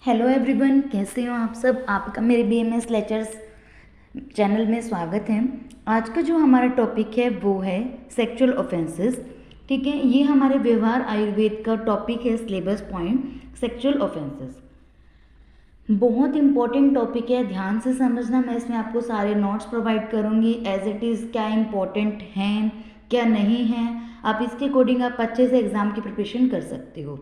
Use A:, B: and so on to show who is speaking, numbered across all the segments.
A: Hello everyone, कैसे हो आप सब। आपका मेरे BMS लेक्चर्स चैनल में स्वागत है। आज का जो हमारा टॉपिक है वो है सेक्सुअल ऑफेंसेस। ठीक है, ये हमारे व्यवहार आयुर्वेद का टॉपिक है, सिलेबस पॉइंट सेक्सुअल ऑफेंसेस। बहुत इंपॉर्टेंट टॉपिक है, ध्यान से समझना। मैं इसमें आपको सारे नोट्स प्रोवाइड करूँगी एज इट इज़, क्या इंपॉर्टेंट हैं क्या नहीं हैं। आप इसके अकॉर्डिंग आप अच्छे से एग्ज़ाम की प्रिपरेशन कर सकते हो।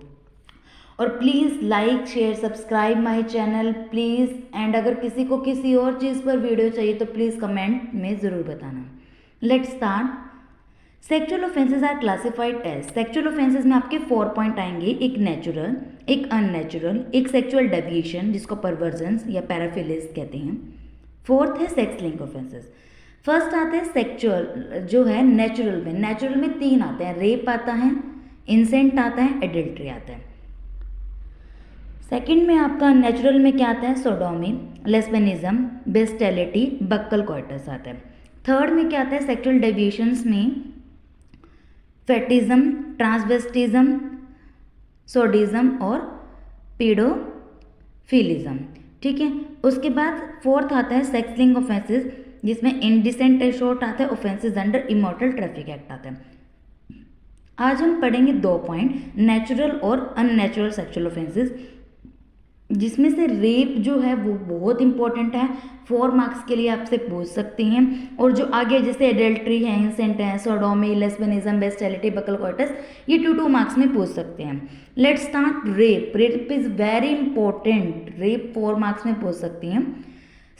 A: और please like share subscribe my channel please. And अगर किसी को किसी और चीज़ पर वीडियो चाहिए तो प्लीज़ कमेंट में ज़रूर बताना। Let's start. Sexual offences are classified as, sexual offences में आपके 4 पॉइंट आएंगे, एक नेचुरल, एक अननेचुरल, एक सेक्सुअल डेविएशन जिसको परवर्जन या पैराफिलिस कहते हैं, फोर्थ है सेक्स लिंक ऑफेंसेस। फर्स्ट आते हैं सेक्सुअल जो है नेचुरल में। नेचुरल में 3 आते हैं, रेप आता है, इंसेंट आता है, एडल्ट्री आता है। सेकंड में आपका नेचुरल में क्या आता है, सोडोमी, लेस्बियनिज्म, बेस्टेलिटी, बक्कल कोइटस आता है। थर्ड में क्या आता है, सेक्सुअल डेविएशंस में फेटिज्म, ट्रांसवेस्टिज्म, सोडिज्म और पीडोफिलिज्म। ठीक है, उसके बाद फोर्थ आता है सेक्स लिंक ऑफेंसेस जिसमें इंडिसेंट एशॉर्ट आता है, ऑफेंसेस अंडर इमोरटल ट्रैफिक एक्ट आता है। आज हम पढ़ेंगे 2 पॉइंट, नेचुरल और अननेचुरल सेक्सुअल ऑफेंसेस, जिसमें से रेप जो है वो बहुत इंपॉर्टेंट है, 4 मार्क्स के लिए आपसे पूछ सकती हैं। और जो आगे जैसे एडल्ट्री है, इंसेंट है, सोडोमी, लेस्बियनिज्म, बेस्टेलिटी, बक्कल कोइटस, ये 2 मार्क्स में पूछ सकते हैं। Let's start rape. Rape is very important, rape 4 marks में पूछ सकती हैं।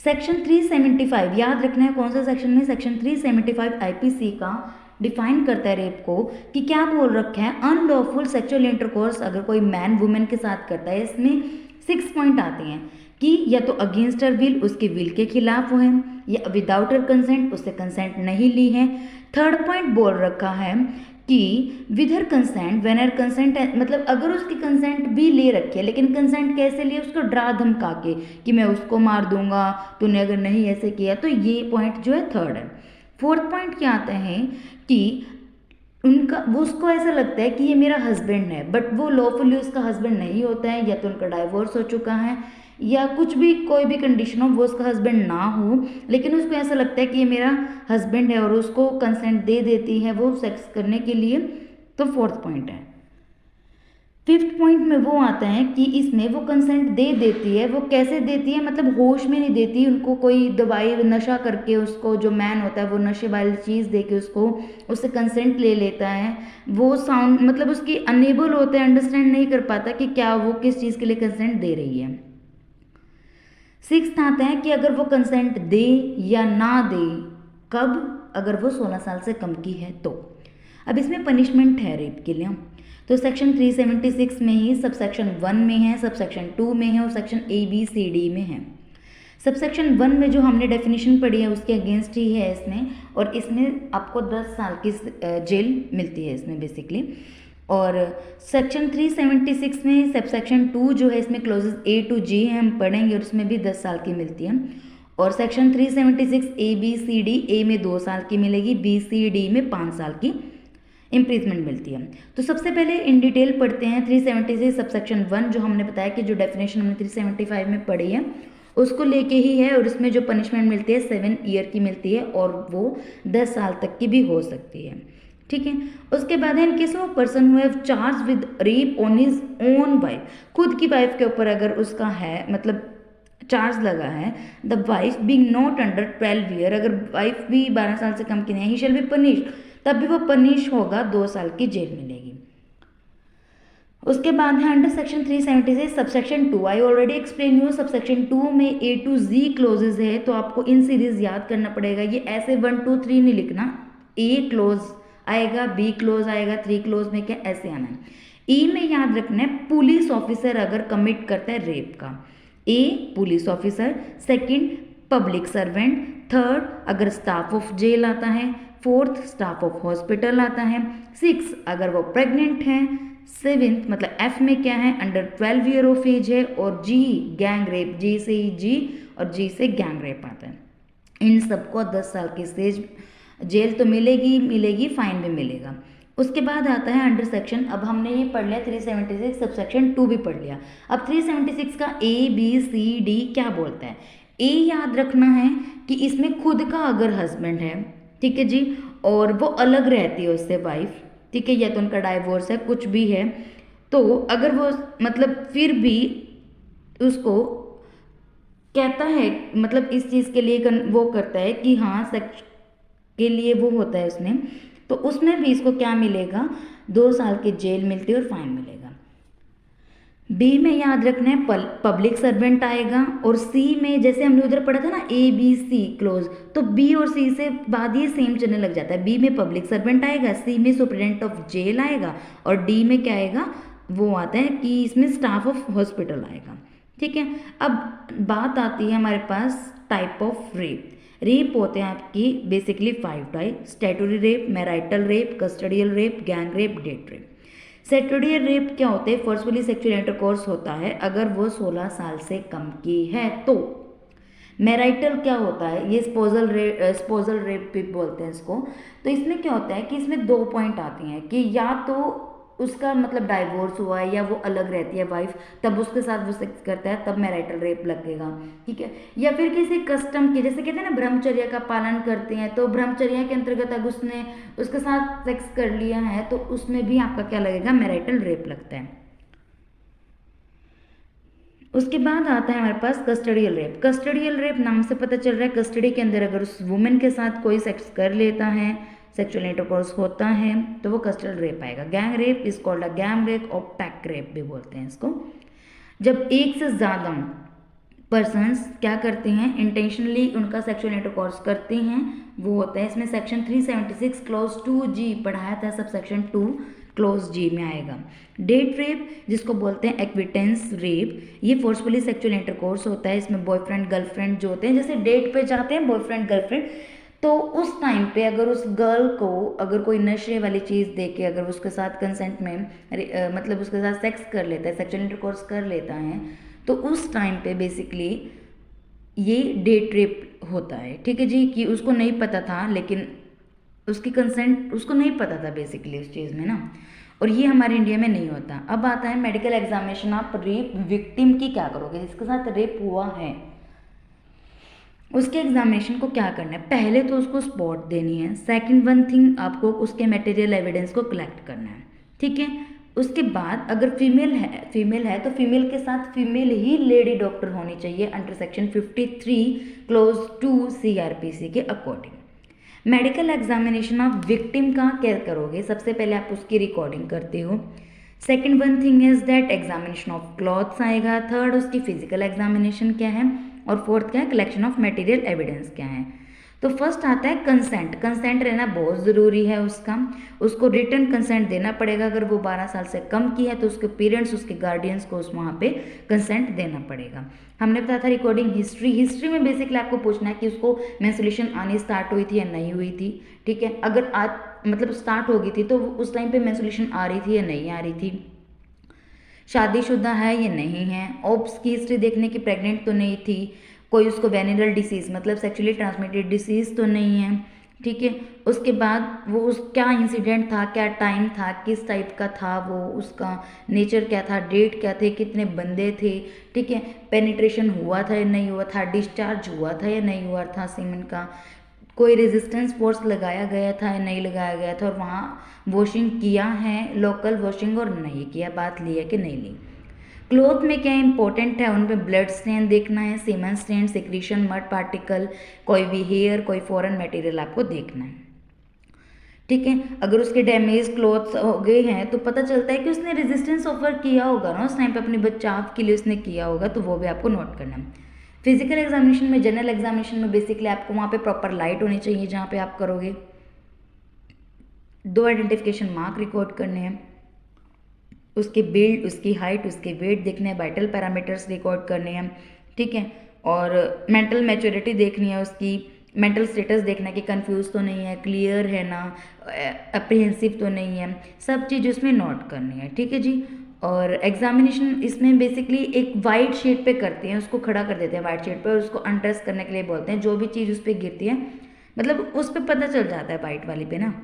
A: सेक्शन 375 याद रखना है, कौन सा सेक्शन में, सेक्शन 375 IPC का डिफाइन करता है रेप को कि क्या बोल रखा है, अनलॉफुल सेक्सुअल इंटरकोर्स अगर कोई मैन वुमेन के साथ करता है। इसमें 6 पॉइंट आते हैं कि या तो अगेंस्ट हर विल, उसके विल के खिलाफ वो है, या विदाउट हर कंसेंट, उससे कंसेंट नहीं ली है। थर्ड पॉइंट बोल रखा है कि with her consent, when her consent है, मतलब अगर उसकी कंसेंट भी ले रखी है, लेकिन कंसेंट कैसे लिए, उसको डरा धमका के कि मैं उसको मार दूंगा तूने अगर नहीं ऐसे किया, तो ये पॉइंट जो है थर्ड है। फोर्थ पॉइंट क्या आता है कि उनका वो उसको ऐसा लगता है कि ये मेरा हस्बैंड है, बट वो लॉफुली उसका हस्बैंड नहीं होता है, या तो उनका डाइवोर्स हो चुका है या कुछ भी कोई भी कंडीशन हो, वो उसका हस्बैंड ना हो, लेकिन उसको ऐसा लगता है कि ये मेरा हस्बैंड है और उसको कंसेंट दे देती है वो सेक्स करने के लिए, तो फोर्थ पॉइंट है। फिफ्थ पॉइंट में वो आता है कि इसमें वो कंसेंट दे देती है, वो कैसे देती है, मतलब होश में नहीं देती, उनको कोई दवाई नशा करके, उसको जो मैन होता है वो नशे वाली चीज़ दे के उसको उससे कंसेंट ले लेता है। वो साउंड मतलब उसकी अनेबल होता है, अंडरस्टैंड नहीं कर पाता कि क्या वो किस चीज़ के लिए कंसेंट दे रही है। सिक्स्थ आता है कि अगर वो कंसेंट दे या ना दे, कब, अगर वो 16 साल से कम की है तो। अब इसमें पनिशमेंट है रेप के लिए, तो सेक्शन 376 में ही सबसेक्शन 1 में है, सबसेक्शन 2 में है और सेक्शन ABCD में है। सबसेक्शन 1 में जो हमने डेफिनेशन पढ़ी है उसके अगेंस्ट ही है इसमें, और इसमें आपको 10 साल की जेल मिलती है इसमें बेसिकली। और सेक्शन 376 में सबसेक्शन 2 जो है, इसमें क्लोजेस A to G है, हम पढ़ेंगे, और उसमें भी 10 साल की मिलती है। और सेक्शन 376 ABCD, A में 2 साल की मिलेगी, BCD में 5 साल की इम्प्रीजमेंट मिलती है। तो सबसे पहले इन डिटेल पढ़ते हैं 376 सबसेक्शन 1, जो हमने बताया कि जो डेफिनेशन हमने 375 में पढ़ी है उसको लेके ही है, और इसमें जो पनिशमेंट मिलती है 7 ईयर की मिलती है, और वो 10 साल तक की भी हो सकती है। ठीक है, उसके बाद है in case of person who have charge with rape on his own wife, खुद की वाइफ के ऊपर अगर उसका है मतलब चार्ज लगा है, the wife being not under 12 year, अगर वाइफ भी 12 साल से कम की नहीं, ही शैल बी पनिश, तब भी वो पनिश होगा, 2 साल की जेल मिलेगी। उसके बाद है under section 376 subsection 2, I already explain you, subsection 2 में A to Z क्लोजेज है, तो आपको इन सीरीज याद करना पड़ेगा, ये ऐसे 1 2 3 नहीं लिखना, A क्लोज आएगा, B क्लोज आएगा, 3 क्लोज में क्या ऐसे आना है। E में याद रखना है पुलिस ऑफिसर अगर कमिट करता है रेप का, A police officer, second public servant, third अगर स्टाफ ऑफ जेल आता है, फोर्थ स्टाफ ऑफ हॉस्पिटल आता है, 6 अगर वो प्रेग्नेंट है, 7th मतलब F में क्या है, अंडर 12 ईयर ऑफ एज है, और G गैंग रेप, G से ही G और G से गैंग रेप आता है। इन सबको 10 साल की जेल तो मिलेगी, फाइन भी मिलेगा। उसके बाद आता है अंडर सेक्शन। अब हमने ये पढ़ लिया 376 सब सेक्शन 2 भी पढ़ लिया। अब 376 का ABCD क्या बोलता है। ए याद रखना है कि इसमें खुद का अगर हस्बैंड है, ठीक है जी, और वो अलग रहती है उससे वाइफ, ठीक है, या तो उनका डाइवोर्स है, कुछ भी है, तो अगर वो मतलब फिर भी उसको कहता है, मतलब इस चीज़ के लिए वो करता है कि हाँ सेक्स के लिए वो होता है उसमें, तो उसमें भी इसको क्या मिलेगा, 2 साल की जेल मिलती है और फाइन मिलेगा। बी में याद रखना है पब्लिक सर्वेंट आएगा, और सी में जैसे हमने उधर पढ़ा था ना ABC क्लोज, तो बी और सी से बाद ये सेम चलने लग जाता है। बी में पब्लिक सर्वेंट आएगा, सी में सुपरिटेंडेंट ऑफ जेल आएगा, और डी में क्या आएगा, वो आता है कि इसमें स्टाफ ऑफ हॉस्पिटल आएगा। ठीक है, अब बात आती है हमारे पास टाइप ऑफ रेप। रेप होते हैं आपकी basically 5 type: statutory rape, marital rape, custodial rape, gang rape, date rape. Statutory rape क्या होते हैं, फोर्सफुली सेक्सुअल इंटरकोर्स होता है अगर वो 16 साल से कम की है तो। मैरिटल क्या होता है, ये स्पोजल रेप भी बोलते हैं इसको। तो इसमें क्या होता है कि इसमें 2 पॉइंट आती हैं कि या तो उसका मतलब डाइवोर्स हुआ है या वो अलग रहती है वाइफ, तब उसके साथ वो सेक्स करता है, तब मैरिटल रेप लगेगा। ठीक है, या फिर किसी कस्टम के, जैसे कहते हैं ना ब्रह्मचर्य का पालन करते हैं, तो ब्रह्मचर्य के अंतर्गत अगर उसने उसके साथ सेक्स कर लिया है तो उसमें भी आपका क्या लगेगा, मैरिटल रेप लगता है। उसके बाद आता है हमारे पास कस्टडियल रेप। कस्टडियल रेप नाम से पता चल रहा है कस्टडी के अंदर अगर उस वुमेन के साथ कोई सेक्स कर लेता है, सेक्सुअल इंटरकोर्स होता है, तो वो कस्टडियल रेप आएगा। Gang rape is called a gang rape और पैक रेप भी बोलते हैं इसको। जब एक से ज़्यादा पर्सन्स क्या करते हैं, इंटेंशनली उनका सेक्सुअल इंटरकोर्स करते हैं, वो होता है इसमें सेक्शन 376 क्लॉज 2G पढ़ाया था, सब सेक्शन 2 क्लोज G में आएगा। डेट रेप जिसको बोलते हैं एक्विटेंस रेप, ये फोर्सफुली सेक्सुअल इंटरकोर्स होता है, इसमें बॉयफ्रेंड गर्लफ्रेंड जो होते हैं, जैसे डेट पे जाते हैं बॉयफ्रेंड गर्लफ्रेंड, तो उस टाइम पे अगर उस गर्ल को अगर कोई नशे वाली चीज़ दे के अगर उसके साथ कंसेंट में मतलब उसके साथ सेक्स कर लेता है, सेक्सुअल इंटरकोर्स कर लेता है, तो उस टाइम पे बेसिकली ये डेट रेप होता है। ठीक है जी, कि उसको नहीं पता था, लेकिन उसकी कंसेंट उसको नहीं पता था बेसिकली उस चीज़ में ना, और ये हमारे इंडिया में नहीं होता। अब आता है medical examination of rape victim की, क्या करोगे जिसके साथ रेप हुआ है, उसके एग्जामिनेशन को क्या करना है, पहले तो उसको स्पॉट देनी है, सेकंड वन थिंग आपको उसके मटेरियल एविडेंस को कलेक्ट करना है। ठीक है, उसके बाद अगर फीमेल है तो फीमेल के साथ फीमेल ही लेडी डॉक्टर होनी चाहिए अंडर सेक्शन 53 क्लोज 2 CRPC के according. Medical examination of victim का क्या करोगे, सबसे पहले आप उसकी रिकॉर्डिंग करते हो। Second one thing is that examination of clothes आएगा। थर्ड उसकी फिजिकल एग्जामिनेशन क्या है, और फोर्थ क्या है, कलेक्शन ऑफ मटेरियल एविडेंस क्या है। तो फर्स्ट आता है कंसेंट। कंसेंट रहना बहुत ज़रूरी है उसका, उसको रिटर्न कंसेंट देना पड़ेगा। अगर वो 12 साल से कम की है तो उसके पेरेंट्स उसके गार्डियंस को उस वहाँ पे कंसेंट देना पड़ेगा। हमने बताया था रिकॉर्डिंग हिस्ट्री में बेसिकली आपको पूछना है कि उसको मेंस्ट्रुएशन आनी स्टार्ट हुई थी या नहीं हुई थी। ठीक है, अगर आज मतलब स्टार्ट हो गई थी तो उस टाइम पे मेंस्ट्रुएशन आ रही थी या नहीं आ रही थी, शादीशुदा है या नहीं है, ओप्स की हिस्ट्री देखने की प्रेग्नेंट तो नहीं थी, कोई उसको वेनिरल डिसीज़ मतलब सेक्सुअली ट्रांसमिटेड डिसीज़ तो नहीं है। ठीक है, उसके बाद वो उस क्या इंसिडेंट था, क्या टाइम था, किस टाइप का था, वो उसका नेचर क्या था, डेट क्या थे, कितने बंदे थे। ठीक है, पेनिट्रेशन हुआ था या नहीं हुआ था, डिस्चार्ज हुआ था या नहीं हुआ था सीमेन का, कोई रेजिस्टेंस फोर्स लगाया गया था या नहीं लगाया गया था, और वहाँ वॉशिंग किया है लोकल वॉशिंग और नहीं किया, बात ली है कि नहीं ली। क्लोथ में क्या इंपॉर्टेंट है, उनमें ब्लड स्टेन देखना है, semen stain, secretion, mud particle, कोई भी हेयर, कोई फॉरेन मटेरियल आपको देखना है। ठीक है, अगर उसके डैमेज क्लोथ्स हो गए हैं तो पता चलता है कि उसने रेजिस्टेंस ऑफर किया होगा ना उस टाइम पे, अपने बचाव के लिए उसने किया होगा, तो वो भी आपको नोट करना है। फिजिकल एग्जामिनेशन में, जनरल एग्जामिनेशन में बेसिकली आपको वहाँ पे प्रॉपर लाइट होनी चाहिए जहाँ पे आप करोगे, 2 आइडेंटिफिकेशन मार्क रिकॉर्ड करने हैं, उसकी बिल्ड, उसकी हाइट, उसके वेट देखने हैं, वाइटल पैरामीटर्स रिकॉर्ड करने हैं। ठीक है, और मेंटल मैच्योरिटी देखनी है, उसकी मेंटल स्टेटस देखना है कि कंफ्यूज तो नहीं है, क्लियर है ना, अप्रीहेंसिव तो नहीं है, सब चीज़ उसमें नोट करनी है। ठीक है जी, और एग्जामिनेशन इसमें बेसिकली एक वाइट शीट पे करते हैं, उसको खड़ा कर देते हैं वाइट शीट पे और उसको अनट्रेस करने के लिए बोलते हैं। जो भी चीज़ उस पर गिरती है मतलब उस पर पता चल जाता है वाइट वाली पे ना।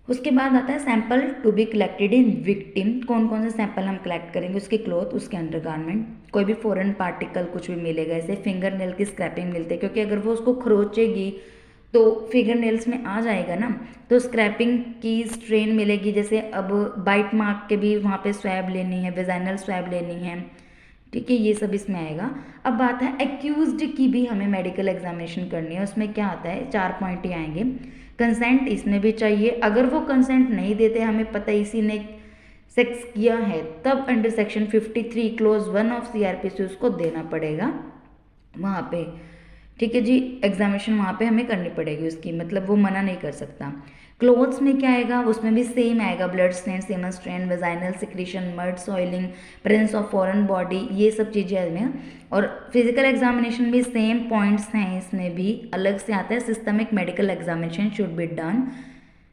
A: उसके बाद आता है sample to be collected in victim. कौन कौन से सैंपल हम कलेक्ट करेंगे, उसके क्लॉथ, उसके अंडरगारमेंट, कोई भी फॉरेन पार्टिकल कुछ भी मिलेगा, जैसे फिंगर नेल की स्क्रैपिंग मिलती है, क्योंकि अगर वो उसको खरोचेगी तो फिंगर नेल्स में आ जाएगा ना, तो स्क्रैपिंग की स्ट्रेन मिलेगी। जैसे अब बाइट मार्क के भी वहाँ पे स्वैब लेनी है, वेजाइनल स्वैब लेनी है, ठीक है, ये सब इसमें आएगा। अब बात है एक्यूज्ड की भी हमें मेडिकल एग्जामिनेशन करनी है, उसमें क्या आता है 4 पॉइंट ही आएंगे। कंसेंट इसमें भी चाहिए, अगर वो कंसेंट नहीं देते, हमें पता है इसी ने सेक्स किया है, तब under section 53 close 1 of CRPC उसको देना पड़ेगा वहाँ पे, ठीक है जी। एग्जामिनेशन वहाँ पे हमें करनी पड़ेगी उसकी, मतलब वो मना नहीं कर सकता। क्लोथ्स में क्या आएगा, उसमें भी सेम आएगा, blood stain, semen strain, vaginal secretion, mud soiling, presence of foreign body, ये सब चीज़ें इसमें। और फिजिकल एग्जामिनेशन भी सेम पॉइंट्स हैं, इसमें भी अलग से आता है systemic medical examination should be done.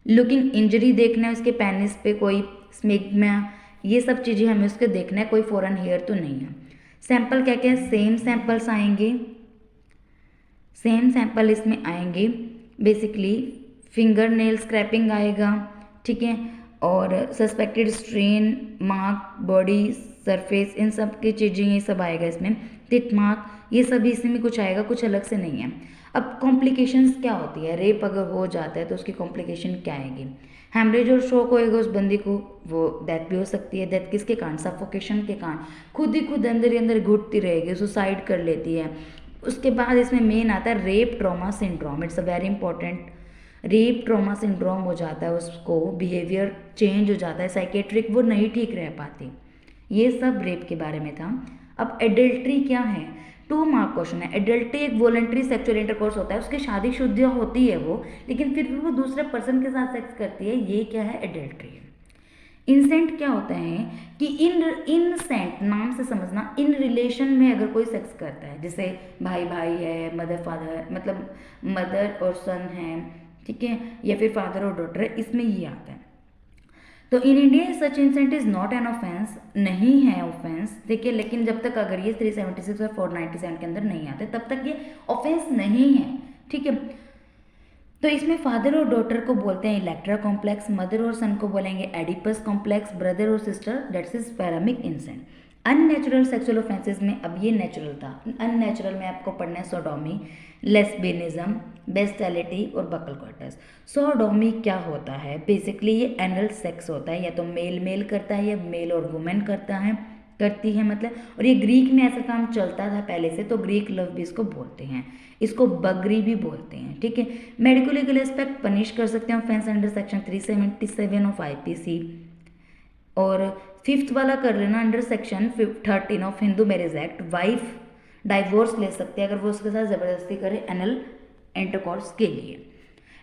A: Looking injury देखना है उसके पेनिस पे, कोई स्मिग्मा, ये सब चीज़ें हमें उसके देखना है, कोई फॉरेन हेयर तो नहीं है। सैंपल क्या क्या है, सेम सैंपल्स आएंगे, सेम सैंपल इसमें आएंगे। बेसिकली फिंगर नेल स्क्रैपिंग आएगा, ठीक है, और suspected strain, mark, body surface, इन सब की चीज़ें ये सब आएगा इसमें, टिट मार्क, ये सभी इसमें कुछ आएगा, कुछ अलग से नहीं है। अब कॉम्प्लिकेशंस क्या होती है, रेप अगर हो जाता है तो उसकी कॉम्प्लिकेशन क्या आएगी, हैमरेज और शोक होएगा उस बंदी को, वो डेथ भी हो सकती है। डेथ किसके कारण, सफोकेशन के कारण, खुद ही खुद अंदर ही अंदर घुटती रहेगी, सुसाइड कर लेती है। उसके बाद इसमें मेन आता है rape trauma syndrome, it's a very important. Rape trauma syndrome हो जाता है, उसको बिहेवियर चेंज हो जाता है, साइकेट्रिक वो नहीं ठीक रह पाती। ये सब रेप के बारे में था। अब एडल्ट्री क्या है, 2 मार्क क्वेश्चन है। एडल्ट्री एक वॉलंटरी सेक्सुअल इंटरकोर्स होता है, उसकी शादीशुदा होती है वो, लेकिन फिर भी वो दूसरे पर्सन के साथ सेक्स करती है, ये क्या है, एडल्ट्री है। इंसेंट क्या होता है कि इनसेंट नाम से समझना, इन रिलेशन में अगर कोई सेक्स करता है, जैसे भाई भाई है, मदर फादर, मतलब मदर और सन है, ठीक है, या फिर फादर और डॉटर है, इसमें ये आता है। तो in India such incest is not an offence, नहीं है ऑफेंस, ठीक है, लेकिन जब तक अगर ये 376 और 497 के अंदर नहीं आते तब तक ये ऑफेंस नहीं है, ठीक है। तो इसमें फादर और डॉटर को बोलते हैं इलेक्ट्रा कॉम्प्लेक्स, मदर और सन को बोलेंगे एडिपस कॉम्प्लेक्स, ब्रदर और सिस्टर दैट्स इज पैरामिक इंसेंट। अननेचुरल सेक्सुअल ऑफेंसेस में अब ये नेचुरल था, अननेचुरल में आपको पढ़ना है सोडोमी, लेस्बियनिज्म, बेस्टैलिटी और बकल क्वार्टर्स। सोडोमी क्या होता है, बेसिकली ये एनल सेक्स होता है, या तो मेल मेल करता है या मेल और वुमेन करती है मतलब। और ये ग्रीक में ऐसा काम चलता था पहले से, तो ग्रीक लव भी इसको बोलते हैं, इसको बगरी भी बोलते हैं, ठीक है। मेडिकल लीगल एस्पेक्ट पनिश कर सकते हैं offence under section 377 of IPC। और 5th वाला कर लेना under section 13 of Hindu marriage act, wife divorce ले सकते हैं अगर वो उसके साथ ज़बरदस्ती करे एनल इंटरकॉर्स के लिए।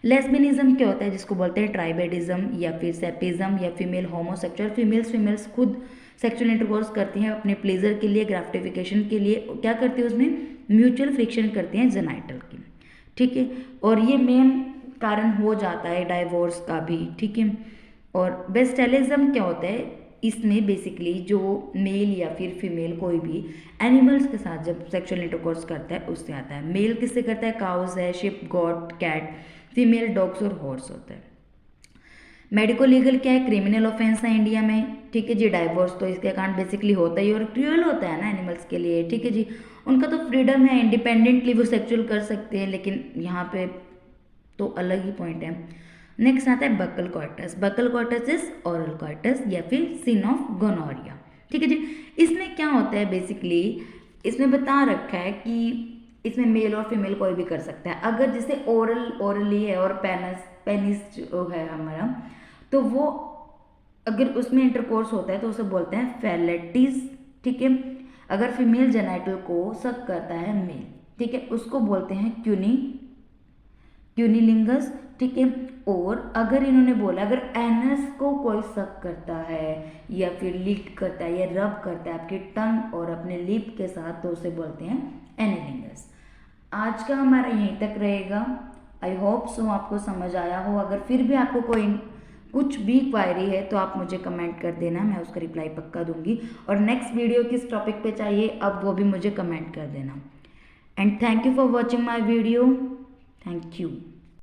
A: लेस्बियनिज्म क्या होता है, जिसको बोलते हैं ट्राइबेडिज्म या फिर सेपिज्म, या फीमेल होमोसेक्सुअल, फीमेल्स खुद सेक्सुअल इंटरकोर्स करती हैं अपने प्लेजर के लिए, ग्राफ्टिफिकेशन के लिए, क्या करती है उसमें म्यूचुअल फ्रिक्शन करती हैं जेनाइटल की, ठीक है। और ये मेन कारण हो जाता है डाइवोर्स का भी, ठीक है। और बेस्टेलिज्म क्या होता है, इसमें बेसिकली जो मेल या फिर फीमेल कोई भी एनिमल्स के साथ जब सेक्सुअल इंटरकोर्स करता है उससे आता है। मेल किससे करता है, काउज है, sheep, goat, cat, female dogs और हॉर्स होता है। मेडिको लीगल क्या है, क्रिमिनल ऑफेंस है इंडिया में, ठीक है जी। डाइवोर्स तो इसके कारण बेसिकली होता ही, और क्रूअल होता है ना एनिमल्स के लिए, ठीक है जी। उनका तो फ्रीडम है, इंडिपेंडेंटली वो सेक्सुअल कर सकते हैं, लेकिन यहाँ पे तो अलग ही पॉइंट है। नेक्स्ट आता है buccal quarters. Buccal quarters is oral quarters या फिर सिन ऑफ गोनोरिया, ठीक है जी। इसमें क्या होता है, बेसिकली इसमें बता रखा है कि इसमें मेल और फीमेल कोई भी कर सकता है। अगर जैसे ओरली है और पेनिस जो है हमारा, तो वो अगर उसमें इंटरकोर्स होता है तो उसे बोलते हैं फेलेटिस, ठीक है। अगर फीमेल जेनाइटल को सक करता है मेल, ठीक है, उसको बोलते हैं क्यूनिलिंगस, ठीक है। और अगर इन्होंने बोला अगर एनस को कोई सक करता है या फिर लिक करता है या रब करता है आपके टंग और अपने लिप के साथ, तो उसे बोलते हैं एनिलिंगस। आज का हमारा यहीं तक रहेगा। आई होप सो आपको समझ आया हो। अगर फिर भी आपको कोई कुछ भी क्वायरी है तो आप मुझे कमेंट कर देना, मैं उसका रिप्लाई पक्का दूंगी। और नेक्स्ट वीडियो किस टॉपिक पे चाहिए अब वो भी मुझे कमेंट कर देना। And thank you for watching my video. Thank you.